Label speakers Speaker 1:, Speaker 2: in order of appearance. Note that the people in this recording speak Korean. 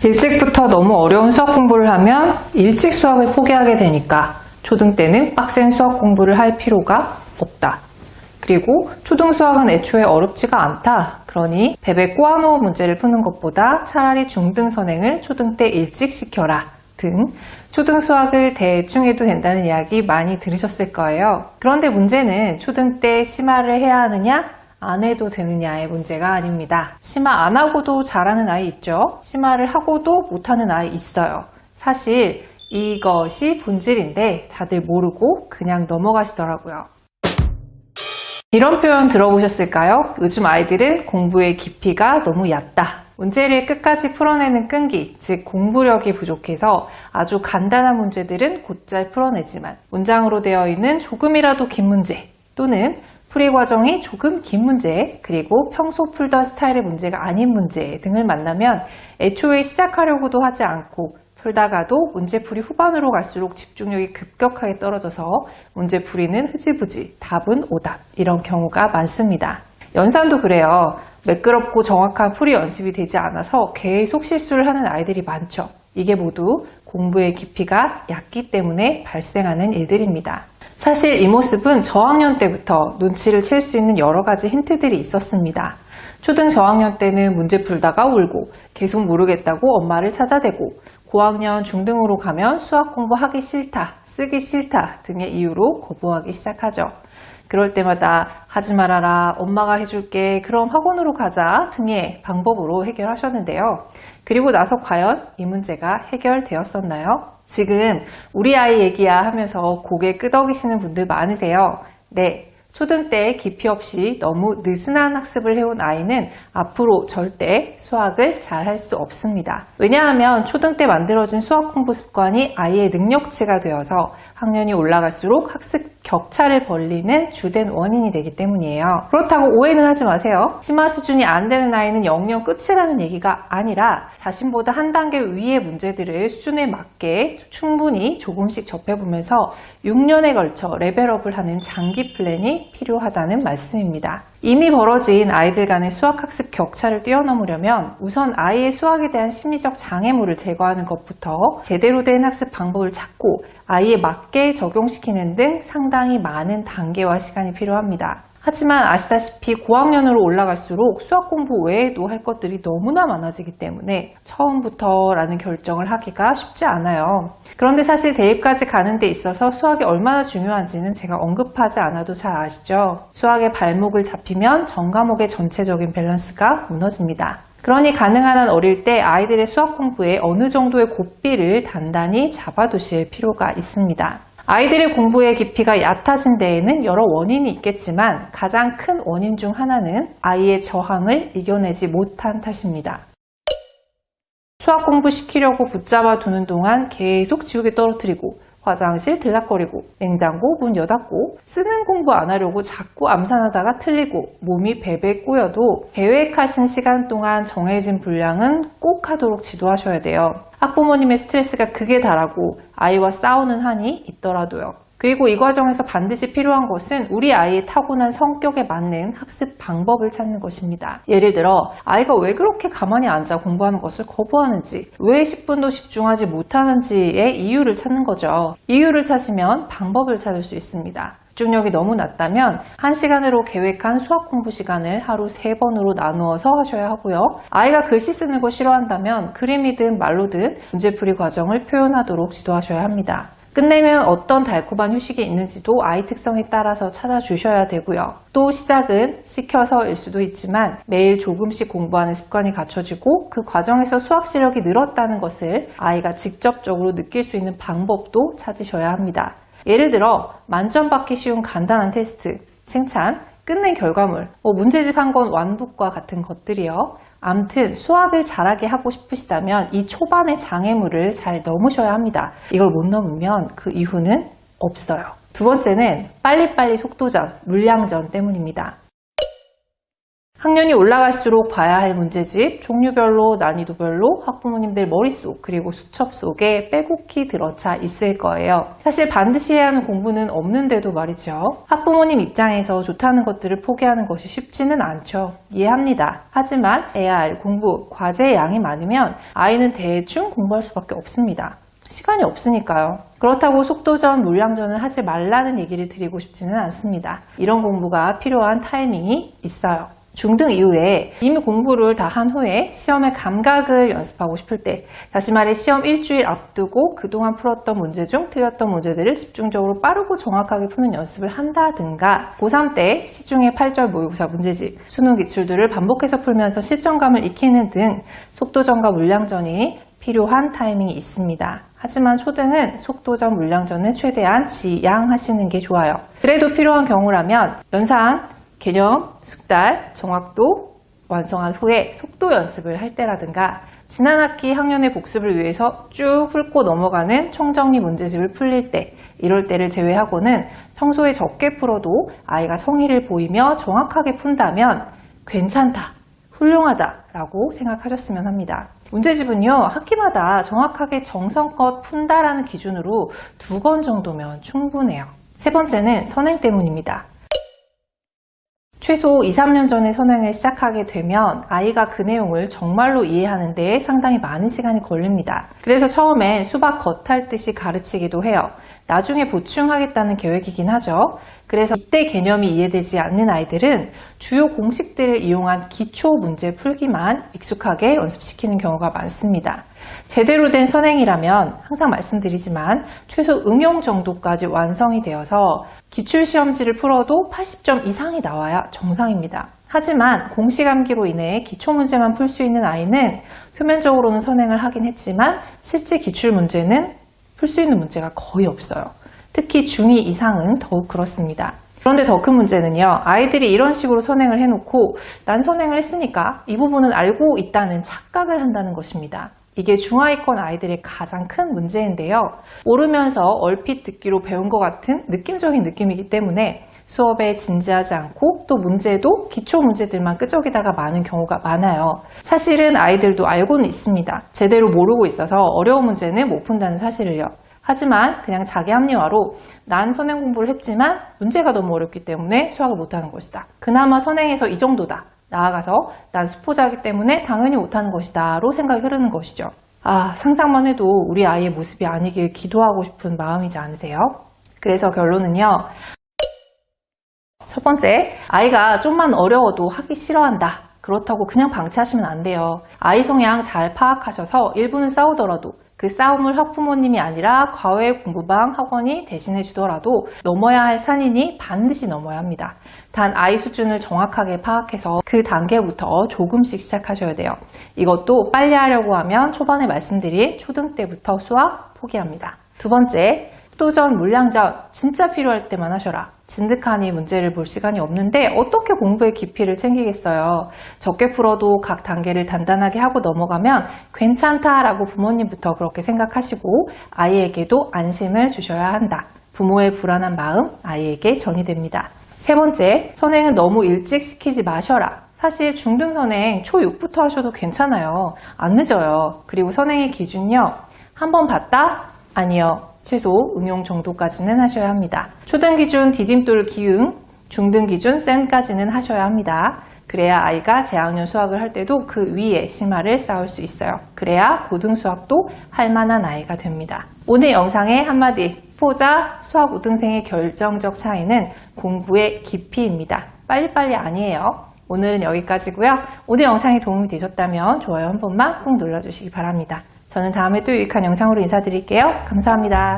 Speaker 1: 일찍부터 너무 어려운 수학 공부를 하면 일찍 수학을 포기하게 되니까 초등 때는 빡센 수학 공부를 할 필요가 없다. 그리고 초등 수학은 애초에 어렵지가 않다. 그러니 베베 꼬아놓은 문제를 푸는 것보다 차라리 중등 선행을 초등 때 일찍 시켜라 등 초등 수학을 대충 해도 된다는 이야기 많이 들으셨을 거예요. 그런데 문제는 초등 때 심화를 해야 하느냐 안 해도 되느냐의 문제가 아닙니다. 심화 안 하고도 잘하는 아이 있죠. 심화를 하고도 못하는 아이 있어요. 사실 이것이 본질인데 다들 모르고 그냥 넘어가시더라고요. 이런 표현 들어보셨을까요? 요즘 아이들은 공부의 깊이가 너무 얕다. 문제를 끝까지 풀어내는 끈기, 즉 공부력이 부족해서 아주 간단한 문제들은 곧잘 풀어내지만 문장으로 되어 있는 조금이라도 긴 문제 또는 풀이 과정이 조금 긴 문제, 그리고 평소 풀던 스타일의 문제가 아닌 문제 등을 만나면 애초에 시작하려고도 하지 않고 풀다가도 문제풀이 후반으로 갈수록 집중력이 급격하게 떨어져서 문제풀이는 흐지부지, 답은 오답 이런 경우가 많습니다. 연산도 그래요. 매끄럽고 정확한 풀이 연습이 되지 않아서 계속 실수를 하는 아이들이 많죠. 이게 모두 공부의 깊이가 얕기 때문에 발생하는 일들입니다. 사실 이 모습은 저학년 때부터 눈치를 챌 수 있는 여러 가지 힌트들이 있었습니다. 초등 저학년 때는 문제 풀다가 울고 계속 모르겠다고 엄마를 찾아대고 고학년 중등으로 가면 수학 공부하기 싫다, 쓰기 싫다 등의 이유로 거부하기 시작하죠. 그럴 때마다 하지 말아라, 엄마가 해줄게, 그럼 학원으로 가자 등의 방법으로 해결하셨는데요. 그리고 나서 과연 이 문제가 해결되었었나요? 지금 우리 아이 얘기야 하면서 고개 끄덕이시는 분들 많으세요. 네. 초등 때 깊이 없이 너무 느슨한 학습을 해온 아이는 앞으로 절대 수학을 잘 할 수 없습니다. 왜냐하면 초등 때 만들어진 수학 공부 습관이 아이의 능력치가 되어서 학년이 올라갈수록 학습 격차를 벌리는 주된 원인이 되기 때문이에요. 그렇다고 오해는 하지 마세요. 심화 수준이 안 되는 아이는 영영 끝이라는 얘기가 아니라 자신보다 한 단계 위의 문제들을 수준에 맞게 충분히 조금씩 접해보면서 6년에 걸쳐 레벨업을 하는 장기 플랜이 필요하다는 말씀입니다. 이미 벌어진 아이들 간의 수학학습 격차를 뛰어넘으려면 우선 아이의 수학에 대한 심리적 장애물을 제거하는 것부터 제대로 된 학습 방법을 찾고 아이에 맞게 적용시키는 등 상당히 많은 단계와 시간이 필요합니다. 하지만 아시다시피 고학년으로 올라갈수록 수학 공부 외에도 할 것들이 너무나 많아지기 때문에 처음부터라는 결정을 하기가 쉽지 않아요. 그런데 사실 대입까지 가는 데 있어서 수학이 얼마나 중요한지는 제가 언급하지 않아도 잘 아시죠? 수학의 발목을 잡히면 전 과목의 전체적인 밸런스가 무너집니다. 그러니 가능한 한 어릴 때 아이들의 수학 공부에 어느 정도의 고삐를 단단히 잡아두실 필요가 있습니다. 아이들의 공부의 깊이가 얕아진 데에는 여러 원인이 있겠지만 가장 큰 원인 중 하나는 아이의 저항을 이겨내지 못한 탓입니다. 수학 공부시키려고 붙잡아 두는 동안 계속 지우개 떨어뜨리고 화장실 들락거리고 냉장고 문 여닫고 쓰는 공부 안 하려고 자꾸 암산하다가 틀리고 몸이 베베 꼬여도 계획하신 시간 동안 정해진 분량은 꼭 하도록 지도하셔야 돼요. 학부모님의 스트레스가 극에 달하고 아이와 싸우는 한이 있더라도요. 그리고 이 과정에서 반드시 필요한 것은 우리 아이의 타고난 성격에 맞는 학습 방법을 찾는 것입니다. 예를 들어 아이가 왜 그렇게 가만히 앉아 공부하는 것을 거부하는지, 왜 10분도 집중하지 못하는지의 이유를 찾는 거죠. 이유를 찾으면 방법을 찾을 수 있습니다. 집중력이 너무 낮다면 1시간으로 계획한 수학 공부 시간을 하루 3번으로 나누어서 하셔야 하고요. 아이가 글씨 쓰는 거 싫어한다면 그림이든 말로든 문제풀이 과정을 표현하도록 지도하셔야 합니다. 끝내면 어떤 달콤한 휴식이 있는지도 아이 특성에 따라서 찾아주셔야 되고요. 또 시작은 시켜서일 수도 있지만 매일 조금씩 공부하는 습관이 갖춰지고 그 과정에서 수학 실력이 늘었다는 것을 아이가 직접적으로 느낄 수 있는 방법도 찾으셔야 합니다. 예를 들어 만점 받기 쉬운 간단한 테스트, 칭찬, 끝낸 결과물, 문제집 한 권 완북과 같은 것들이요. 암튼 수학을 잘하게 하고 싶으시다면 이 초반의 장애물을 잘 넘으셔야 합니다. 이걸 못 넘으면 그 이후는 없어요. 두 번째는 빨리빨리 속도전, 물량전 때문입니다. 학년이 올라갈수록 봐야 할 문제집, 종류별로, 난이도별로 학부모님들 머릿속 그리고 수첩 속에 빼곡히 들어차 있을 거예요. 사실 반드시 해야 하는 공부는 없는데도 말이죠. 학부모님 입장에서 좋다는 것들을 포기하는 것이 쉽지는 않죠. 이해합니다. 하지만 해야 할 공부, 과제의 양이 많으면 아이는 대충 공부할 수밖에 없습니다. 시간이 없으니까요. 그렇다고 속도전, 물량전을 하지 말라는 얘기를 드리고 싶지는 않습니다. 이런 공부가 필요한 타이밍이 있어요. 중등 이후에 이미 공부를 다 한 후에 시험의 감각을 연습하고 싶을 때, 다시 말해 시험 일주일 앞두고 그동안 풀었던 문제 중 틀렸던 문제들을 집중적으로 빠르고 정확하게 푸는 연습을 한다든가, 고3 때 시중의 8절 모의고사 문제집, 수능 기출들을 반복해서 풀면서 실전감을 익히는 등 속도전과 물량전이 필요한 타이밍이 있습니다. 하지만 초등은 속도전, 물량전을 최대한 지양하시는 게 좋아요. 그래도 필요한 경우라면 연상, 개념, 숙달, 정확도 완성한 후에 속도 연습을 할 때라든가, 지난 학기 학년의 복습을 위해서 쭉 훑고 넘어가는 총정리 문제집을 풀릴 때, 이럴 때를 제외하고는 평소에 적게 풀어도 아이가 성의를 보이며 정확하게 푼다면 괜찮다, 훌륭하다 라고 생각하셨으면 합니다. 문제집은요, 학기마다 정확하게 정성껏 푼다라는 기준으로 2권 정도면 충분해요. 세 번째는 선행 때문입니다. 최소 2, 3년 전에 선행을 시작하게 되면 아이가 그 내용을 정말로 이해하는 데 상당히 많은 시간이 걸립니다. 그래서 처음엔 수박 겉핥듯이 가르치기도 해요. 나중에 보충하겠다는 계획이긴 하죠. 그래서 이때 개념이 이해되지 않는 아이들은 주요 공식들을 이용한 기초 문제 풀기만 익숙하게 연습시키는 경우가 많습니다. 제대로 된 선행이라면 항상 말씀드리지만 최소 응용 정도까지 완성이 되어서 기출시험지를 풀어도 80점 이상이 나와야 정상입니다. 하지만 공식 암기로 인해 기초문제만 풀 수 있는 아이는 표면적으로는 선행을 하긴 했지만 실제 기출문제는 풀 수 있는 문제가 거의 없어요. 특히 중2 이상은 더욱 그렇습니다. 그런데 더 큰 문제는요, 아이들이 이런 식으로 선행을 해놓고 난 선행을 했으니까 이 부분은 알고 있다는 착각을 한다는 것입니다. 이게 중하위권 아이들의 가장 큰 문제인데요. 모르면서 얼핏 듣기로 배운 것 같은 느낌적인 느낌이기 때문에 수업에 진지하지 않고 또 문제도 기초 문제들만 끄적이다가 마는 경우가 많아요. 사실은 아이들도 알고는 있습니다. 제대로 모르고 있어서 어려운 문제는 못 푼다는 사실을요. 하지만 그냥 자기 합리화로 난 선행 공부를 했지만 문제가 너무 어렵기 때문에 수학을 못하는 것이다. 그나마 선행해서 이 정도다. 나아가서 난 수포자이기 때문에 당연히 못하는 것이다 로 생각이 흐르는 것이죠. 상상만 해도 우리 아이의 모습이 아니길 기도하고 싶은 마음이지 않으세요? 그래서 결론은요, 첫 번째, 아이가 좀만 어려워도 하기 싫어한다. 그렇다고 그냥 방치하시면 안 돼요. 아이 성향 잘 파악하셔서 일부는 싸우더라도 그 싸움을 학부모님이 아니라 과외 공부방 학원이 대신해 주더라도 넘어야 할 산이니 반드시 넘어야 합니다. 단 아이 수준을 정확하게 파악해서 그 단계부터 조금씩 시작하셔야 돼요. 이것도 빨리 하려고 하면 초반에 말씀드린 초등 때부터 수학 포기합니다. 두 번째, 속도전, 물량전 진짜 필요할 때만 하셔라. 진득하니 문제를 볼 시간이 없는데 어떻게 공부의 깊이를 챙기겠어요. 적게 풀어도 각 단계를 단단하게 하고 넘어가면 괜찮다라고 부모님부터 그렇게 생각하시고 아이에게도 안심을 주셔야 한다. 부모의 불안한 마음 아이에게 전이됩니다. 세 번째, 선행은 너무 일찍 시키지 마셔라. 사실 중등 선행 초6부터 하셔도 괜찮아요. 안 늦어요. 그리고 선행의 기준요, 한 번 봤다? 아니요. 최소 응용 정도까지는 하셔야 합니다. 초등 기준 디딤돌 기응, 중등 기준 쌤까지는 하셔야 합니다. 그래야 아이가 재학년 수학을 할 때도 그 위에 심화를 쌓을 수 있어요. 그래야 고등 수학도 할 만한 아이가 됩니다. 오늘 영상의 한마디, 수포자, 수학 우등생의 결정적 차이는 공부의 깊이입니다. 빨리빨리 아니에요. 오늘은 여기까지고요. 오늘 영상이 도움이 되셨다면 좋아요 한 번만 꼭 눌러주시기 바랍니다. 저는 다음에 또 유익한 영상으로 인사드릴게요. 감사합니다.